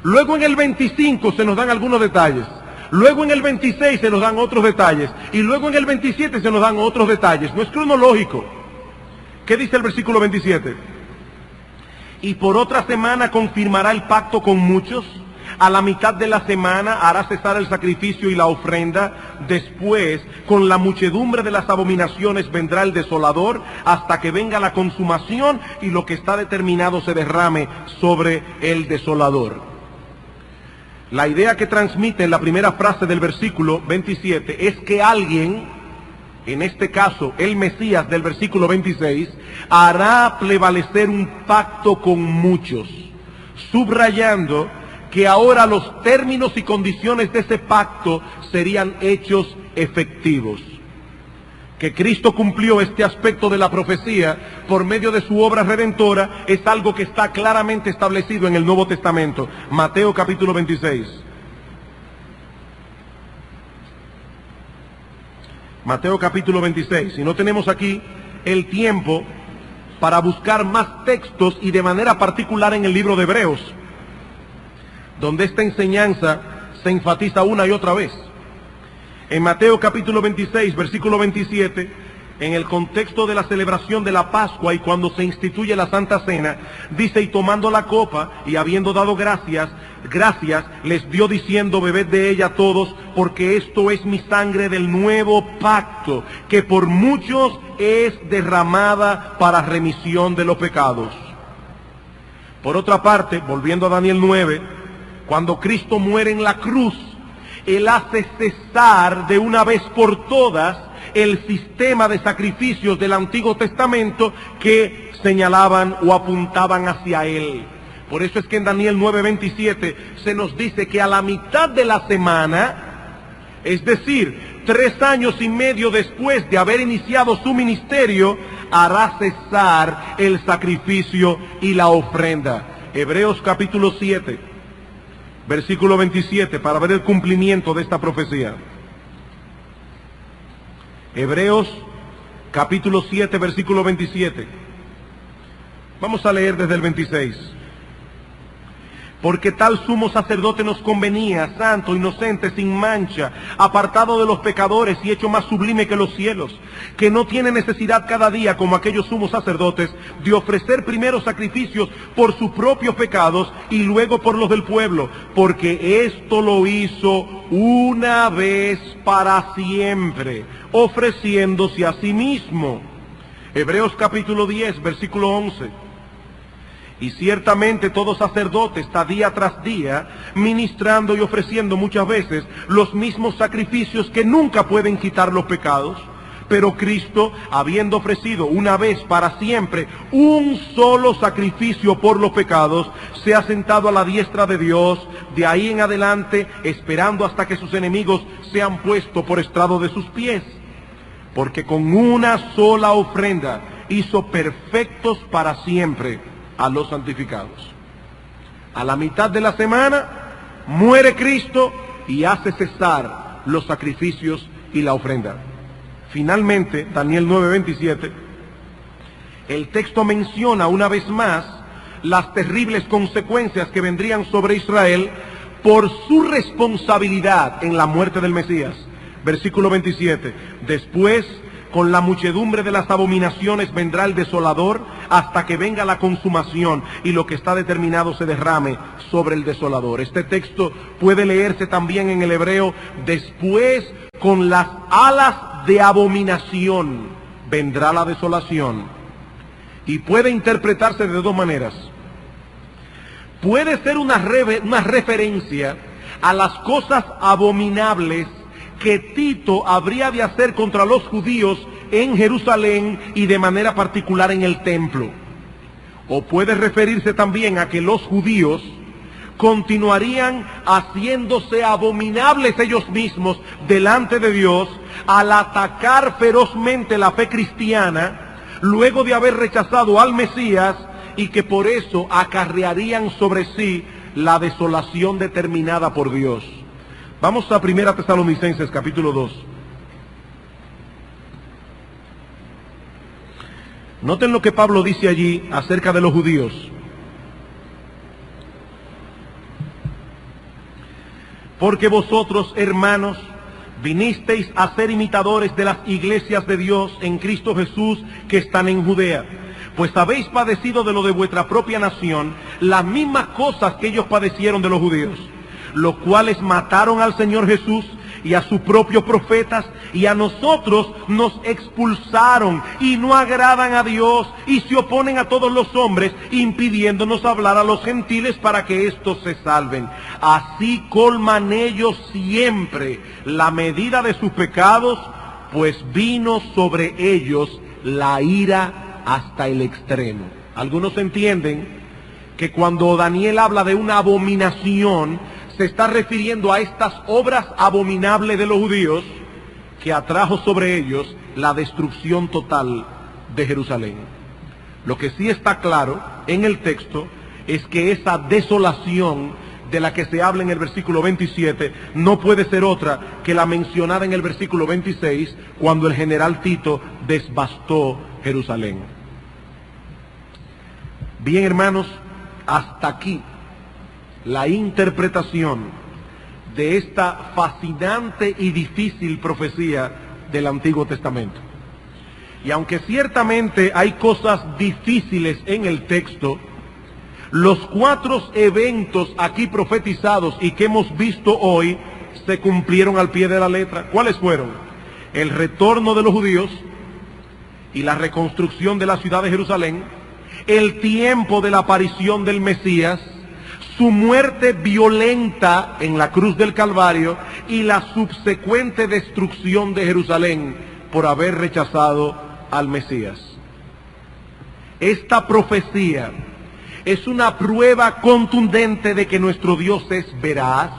Luego en el 25 se nos dan algunos detalles. Luego en el 26 se nos dan otros detalles. Y luego en el 27 se nos dan otros detalles. No es cronológico. ¿Qué dice el versículo 27? Y por otra semana confirmará el pacto con muchos. A la mitad de la semana hará cesar el sacrificio y la ofrenda. Después, con la muchedumbre de las abominaciones vendrá el desolador, hasta que venga la consumación y lo que está determinado se derrame sobre el desolador. La idea que transmite en la primera frase del versículo 27 es que alguien, en este caso el Mesías del versículo 26, hará prevalecer un pacto con muchos, subrayando que ahora los términos y condiciones de ese pacto serían hechos efectivos. Que Cristo cumplió este aspecto de la profecía por medio de su obra redentora es algo que está claramente establecido en el Nuevo Testamento. Mateo capítulo 26. Mateo capítulo 26. Si no tenemos aquí el tiempo para buscar más textos y de manera particular en el libro de Hebreos, donde esta enseñanza se enfatiza una y otra vez. En Mateo capítulo 26, versículo 27, en el contexto de la celebración de la Pascua y cuando se instituye la Santa Cena, dice, y tomando la copa y habiendo dado gracias, les dio diciendo, bebed de ella todos, porque esto es mi sangre del nuevo pacto, que por muchos es derramada para remisión de los pecados. Por otra parte, volviendo a Daniel 9, cuando Cristo muere en la cruz, Él hace cesar de una vez por todas el sistema de sacrificios del Antiguo Testamento que señalaban o apuntaban hacia Él. Por eso es que en Daniel 9:27 se nos dice que a la mitad de la semana, es decir, 3 años y medio después de haber iniciado su ministerio, hará cesar el sacrificio y la ofrenda. Hebreos capítulo 7, versículo 27, para ver el cumplimiento de esta profecía. Hebreos capítulo 7, versículo 27. Vamos a leer desde el 26. Porque tal sumo sacerdote nos convenía, santo, inocente, sin mancha, apartado de los pecadores y hecho más sublime que los cielos, que no tiene necesidad cada día, como aquellos sumos sacerdotes, de ofrecer primero sacrificios por sus propios pecados y luego por los del pueblo, porque esto lo hizo una vez para siempre, ofreciéndose a sí mismo. Hebreos capítulo 10, versículo 11. Y ciertamente todo sacerdote está día tras día ministrando y ofreciendo muchas veces los mismos sacrificios que nunca pueden quitar los pecados. Pero Cristo, habiendo ofrecido una vez para siempre un solo sacrificio por los pecados, se ha sentado a la diestra de Dios, de ahí en adelante, esperando hasta que sus enemigos sean puestos por estrado de sus pies. Porque con una sola ofrenda hizo perfectos para siempre a los santificados. A la mitad de la semana muere Cristo y hace cesar los sacrificios y la ofrenda. Finalmente, Daniel 9:27, el texto menciona una vez más las terribles consecuencias que vendrían sobre Israel por su responsabilidad en la muerte del Mesías. Versículo 27, después, con la muchedumbre de las abominaciones vendrá el desolador hasta que venga la consumación y lo que está determinado se derrame sobre el desolador. Este texto puede leerse también en el hebreo, después con las alas de abominación vendrá la desolación. Y puede interpretarse de dos maneras. Puede ser una referencia a las cosas abominables que Tito habría de hacer contra los judíos en Jerusalén y de manera particular en el templo. O puede referirse también a que los judíos continuarían haciéndose abominables ellos mismos delante de Dios al atacar ferozmente la fe cristiana luego de haber rechazado al Mesías, y que por eso acarrearían sobre sí la desolación determinada por Dios. Vamos a 1 Tesalonicenses capítulo 2. Noten lo que Pablo dice allí acerca de los judíos. Porque vosotros, hermanos, vinisteis a ser imitadores de las iglesias de Dios en Cristo Jesús que están en Judea, pues habéis padecido de lo de vuestra propia nación las mismas cosas que ellos padecieron de los judíos, los cuales mataron al Señor Jesús y a sus propios profetas, y a nosotros nos expulsaron y no agradan a Dios y se oponen a todos los hombres, impidiéndonos hablar a los gentiles para que éstos se salven. Así colman ellos siempre la medida de sus pecados, pues vino sobre ellos la ira hasta el extremo. Algunos entienden que cuando Daniel habla de una abominación, se está refiriendo a estas obras abominables de los judíos que atrajo sobre ellos la destrucción total de Jerusalén. Lo que sí está claro en el texto es que esa desolación de la que se habla en el versículo 27 no puede ser otra que la mencionada en el versículo 26, cuando el general Tito devastó Jerusalén. Bien, hermanos, hasta aquí la interpretación de esta fascinante y difícil profecía del Antiguo Testamento. Y aunque ciertamente hay cosas difíciles en el texto, los 4 eventos aquí profetizados y que hemos visto hoy se cumplieron al pie de la letra. ¿Cuáles fueron? El retorno de los judíos y la reconstrucción de la ciudad de Jerusalén, el tiempo de la aparición del Mesías, su muerte violenta en la cruz del Calvario y la subsecuente destrucción de Jerusalén por haber rechazado al Mesías. Esta profecía es una prueba contundente de que nuestro Dios es veraz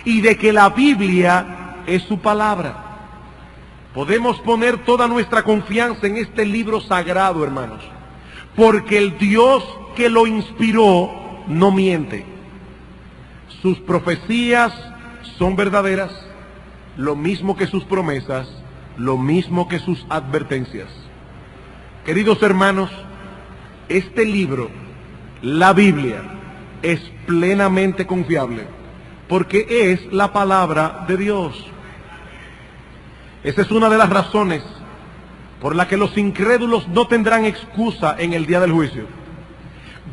y de que la Biblia es su palabra. Podemos poner toda nuestra confianza en este libro sagrado, hermanos, porque el Dios que lo inspiró no miente. Sus profecías son verdaderas, lo mismo que sus promesas, lo mismo que sus advertencias. Queridos hermanos, este libro, la Biblia, es plenamente confiable, porque es la palabra de Dios. Esa es una de las razones por la que los incrédulos no tendrán excusa en el día del juicio.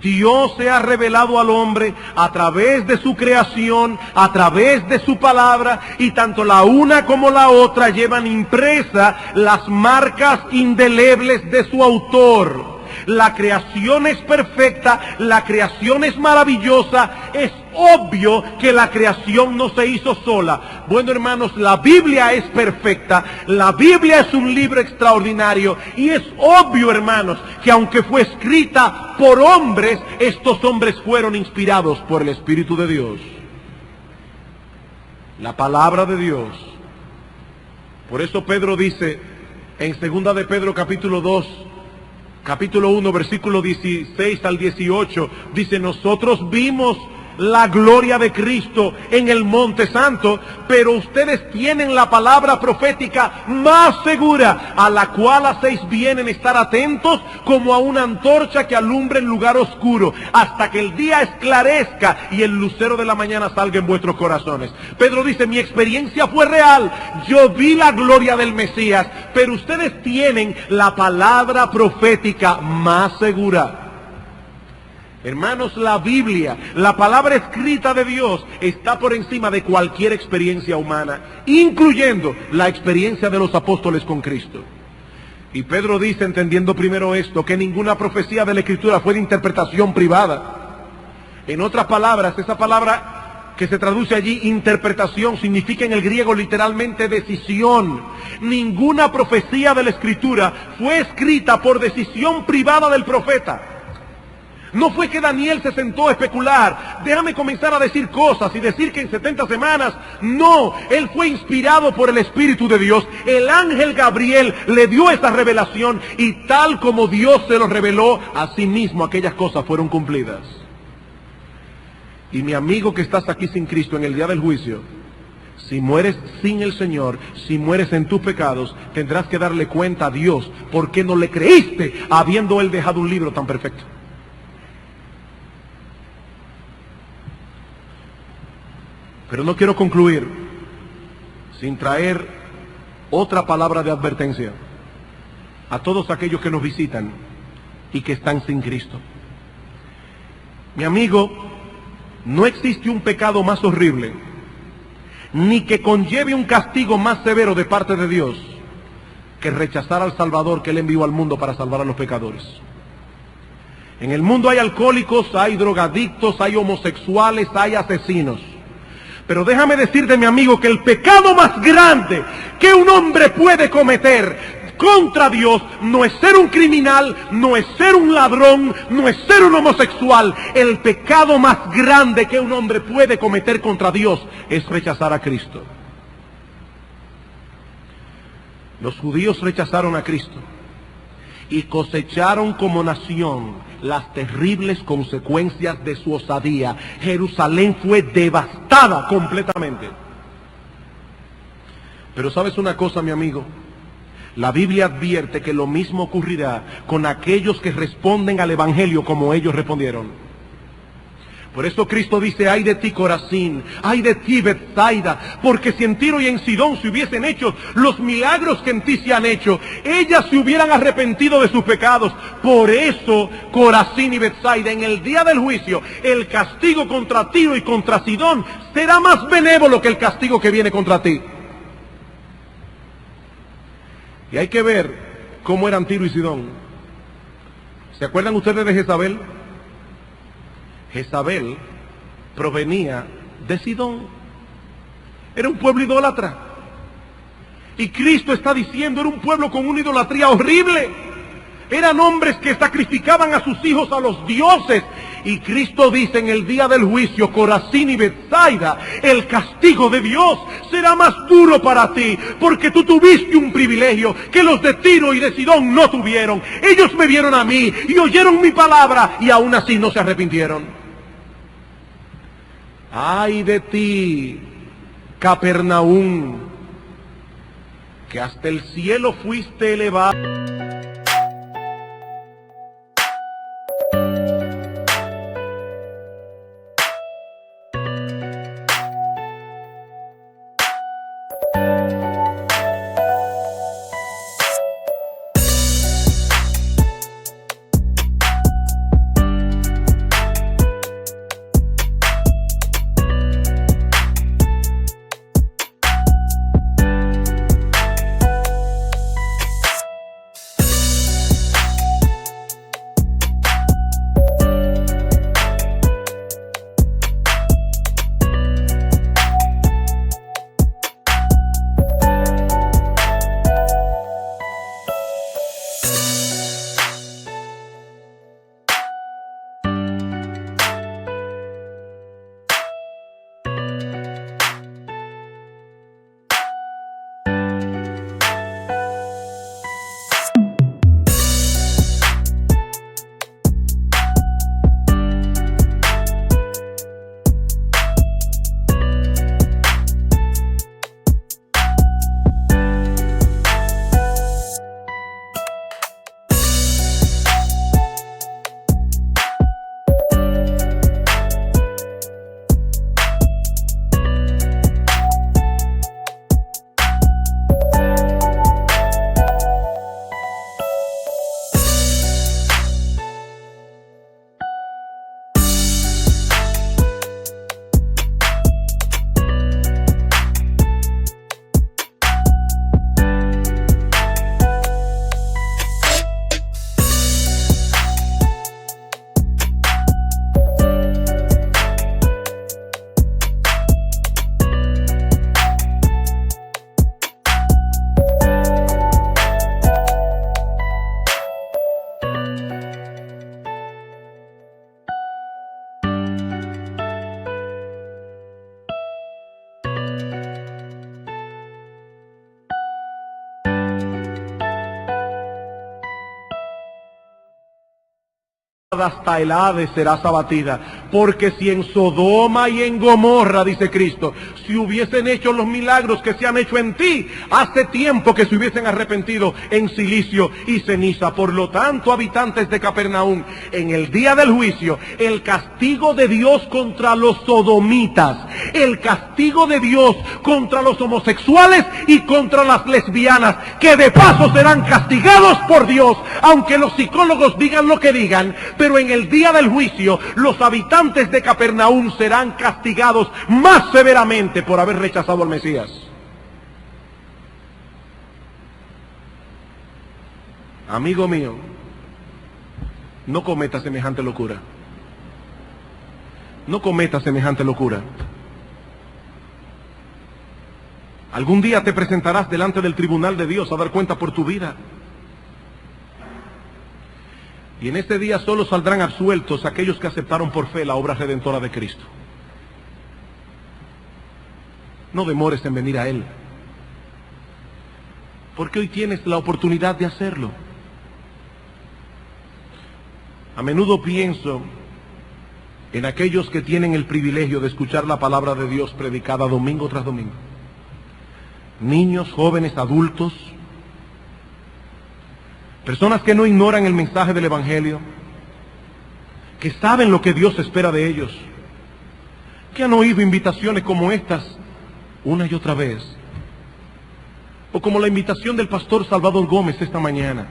Dios se ha revelado al hombre a través de su creación, a través de su palabra, y tanto la una como la otra llevan impresas las marcas indelebles de su autor. La creación es perfecta, la creación es maravillosa. Es obvio que la creación no se hizo sola. Bueno, hermanos, la Biblia es perfecta, la Biblia es un libro extraordinario, y es obvio, hermanos, que aunque fue escrita por hombres, estos hombres fueron inspirados por el Espíritu de Dios. La palabra de Dios. Por eso Pedro dice en 2 de Pedro capítulo 2, capítulo 1, versículo 16 al 18, dice: nosotros vimos la gloria de Cristo en el Monte Santo, pero ustedes tienen la palabra profética más segura, a la cual hacéis bien en estar atentos como a una antorcha que alumbra en lugar oscuro, hasta que el día esclarezca y el lucero de la mañana salga en vuestros corazones. Pedro dice: mi experiencia fue real, yo vi la gloria del Mesías, pero ustedes tienen la palabra profética más segura. Hermanos, la Biblia, la palabra escrita de Dios, está por encima de cualquier experiencia humana, incluyendo la experiencia de los apóstoles con Cristo. Y Pedro dice, entendiendo primero esto, que ninguna profecía de la Escritura fue de interpretación privada. En otras palabras, esa palabra que se traduce allí, interpretación, significa en el griego literalmente decisión. Ninguna profecía de la Escritura fue escrita por decisión privada del profeta. No fue que Daniel se sentó a especular, déjame comenzar a decir cosas y decir que en 70 semanas. No, él fue inspirado por el Espíritu de Dios. El ángel Gabriel le dio esa revelación, y tal como Dios se lo reveló, así mismo aquellas cosas fueron cumplidas. Y mi amigo que estás aquí sin Cristo en el día del juicio, si mueres sin el Señor, si mueres en tus pecados, tendrás que darle cuenta a Dios por qué no le creíste, habiendo Él dejado un libro tan perfecto. Pero no quiero concluir sin traer otra palabra de advertencia a todos aquellos que nos visitan y que están sin Cristo. Mi amigo, no existe un pecado más horrible, ni que conlleve un castigo más severo de parte de Dios, que rechazar al Salvador que Él envió al mundo para salvar a los pecadores. En el mundo hay alcohólicos, hay drogadictos, hay homosexuales, hay asesinos. Pero déjame decirte, mi amigo, que el pecado más grande que un hombre puede cometer contra Dios no es ser un criminal, no es ser un ladrón, no es ser un homosexual. El pecado más grande que un hombre puede cometer contra Dios es rechazar a Cristo. Los judíos rechazaron a Cristo y cosecharon como nación las terribles consecuencias de su osadía. Jerusalén fue devastada completamente. Pero ¿sabes una cosa, mi amigo? La Biblia advierte que lo mismo ocurrirá con aquellos que responden al Evangelio como ellos respondieron. Por eso Cristo dice: ay de ti, Corazín, ay de ti, Betsaida, porque si en Tiro y en Sidón se hubiesen hecho los milagros que en ti se han hecho, ellas se hubieran arrepentido de sus pecados. Por eso, Corazín y Betsaida, en el día del juicio, el castigo contra Tiro y contra Sidón será más benévolo que el castigo que viene contra ti. Y hay que ver cómo eran Tiro y Sidón. ¿Se acuerdan ustedes de Jezabel? Jezabel provenía de Sidón. Era un pueblo idólatra. Y Cristo está diciendo, era un pueblo con una idolatría horrible. Eran hombres que sacrificaban a sus hijos a los dioses. Y Cristo dice en el día del juicio, Corazín y Betsaida, el castigo de Dios será más duro para ti, porque tú tuviste un privilegio que los de Tiro y de Sidón no tuvieron. Ellos me vieron a mí y oyeron mi palabra y aún así no se arrepintieron. Ay de ti, Capernaum, que hasta el cielo fuiste elevado. Hasta el Hades serás abatida, porque si en Sodoma y en Gomorra, dice Cristo, si hubiesen hecho los milagros que se han hecho en ti, hace tiempo que se hubiesen arrepentido en silicio y ceniza. Por lo tanto, habitantes de Capernaum, en el día del juicio, el castigo de Dios contra los sodomitas, el castigo de Dios contra los homosexuales y contra las lesbianas, que de paso serán castigados por Dios, aunque los psicólogos digan lo que digan. Pero en el día del juicio, los habitantes de Capernaum serán castigados más severamente por haber rechazado al Mesías. Amigo mío, no cometa semejante locura. No cometa semejante locura. Algún día te presentarás delante del tribunal de Dios a dar cuenta por tu vida. Y en este día solo saldrán absueltos aquellos que aceptaron por fe la obra redentora de Cristo. No demores en venir a Él, porque hoy tienes la oportunidad de hacerlo. A menudo pienso en aquellos que tienen el privilegio de escuchar la palabra de Dios predicada domingo tras domingo. Niños, jóvenes, adultos, personas que no ignoran el mensaje del Evangelio, que saben lo que Dios espera de ellos, que han oído invitaciones como estas una y otra vez, o como la invitación del pastor Salvador Gómez esta mañana,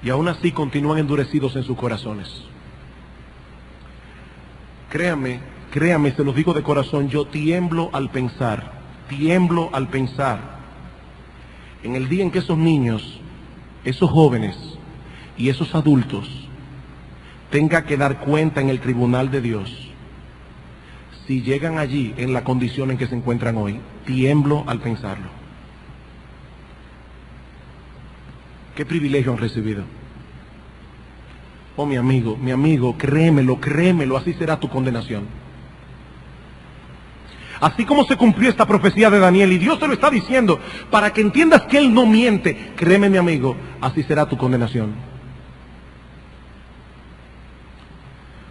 y aún así continúan endurecidos en sus corazones. Créame, se los digo de corazón, yo tiemblo al pensar en el día en que esos niños, esos jóvenes y esos adultos tengan que dar cuenta en el tribunal de Dios. Si llegan allí en la condición en que se encuentran hoy, tiemblo al pensarlo. ¿Qué privilegio han recibido? Oh, mi amigo, créemelo, así será tu condenación. Así como se cumplió esta profecía de Daniel, y Dios te lo está diciendo, para que entiendas que Él no miente, créeme, mi amigo, así será tu condenación.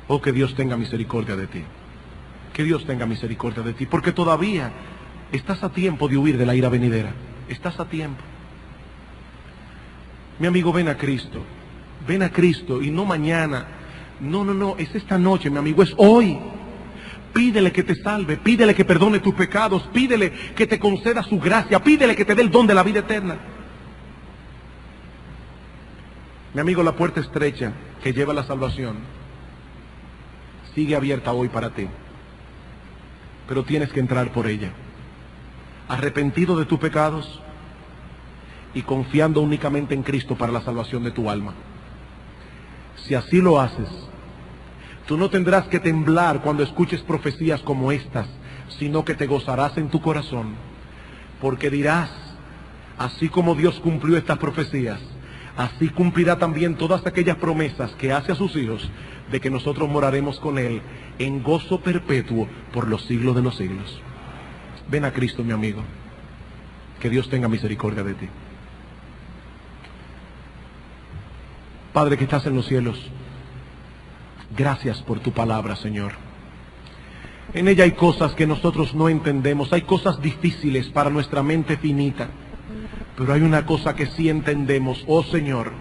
Oh, que Dios tenga misericordia de ti. Que Dios tenga misericordia de ti, porque todavía estás a tiempo de huir de la ira venidera. Estás a tiempo. Mi amigo, ven a Cristo. Ven a Cristo y no mañana. No, es esta noche, mi amigo, es hoy. Pídele que te salve, pídele que perdone tus pecados, pídele que te conceda su gracia, pídele que te dé el don de la vida eterna. Mi amigo, la puerta estrecha que lleva a la salvación sigue abierta hoy para ti, pero tienes que entrar por ella, arrepentido de tus pecados y confiando únicamente en Cristo para la salvación de tu alma. Si así lo haces, tú no tendrás que temblar cuando escuches profecías como estas, sino que te gozarás en tu corazón, porque dirás, así como Dios cumplió estas profecías, así cumplirá también todas aquellas promesas que hace a sus hijos, de que nosotros moraremos con Él en gozo perpetuo por los siglos de los siglos. Ven a Cristo, mi amigo. Que Dios tenga misericordia de ti. Padre que estás en los cielos, gracias por tu palabra, Señor. En ella hay cosas que nosotros no entendemos, hay cosas difíciles para nuestra mente finita, pero hay una cosa que sí entendemos, oh Señor,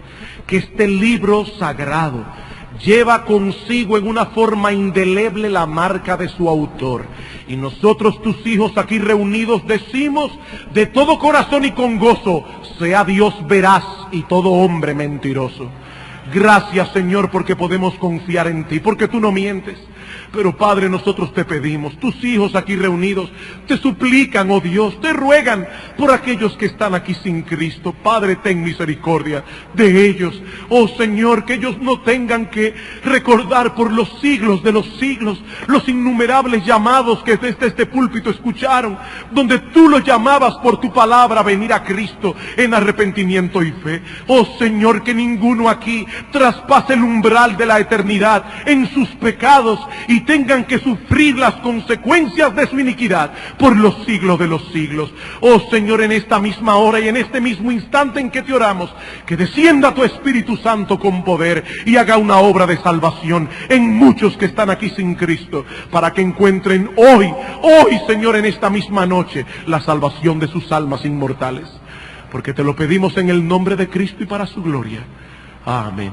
que este libro sagrado lleva consigo en una forma indeleble la marca de su autor. Y nosotros, tus hijos aquí reunidos, decimos de todo corazón y con gozo, sea Dios veraz y todo hombre mentiroso. Gracias, Señor, porque podemos confiar en ti, porque tú no mientes. Pero, Padre, nosotros te pedimos, tus hijos aquí reunidos, te suplican, oh Dios, te ruegan por aquellos que están aquí sin Cristo. Padre, ten misericordia de ellos. Oh Señor, que ellos no tengan que recordar por los siglos de los siglos los innumerables llamados que desde este púlpito escucharon, donde tú los llamabas por tu palabra a venir a Cristo en arrepentimiento y fe. Oh Señor, que ninguno aquí traspase el umbral de la eternidad en sus pecados y tengan que sufrir las consecuencias de su iniquidad por los siglos de los siglos. Oh Señor, en esta misma hora y en este mismo instante en que te oramos, que descienda tu Espíritu Santo con poder y haga una obra de salvación en muchos que están aquí sin Cristo, para que encuentren hoy, Señor, en esta misma noche, la salvación de sus almas inmortales. Porque te lo pedimos en el nombre de Cristo y para su gloria. Amén.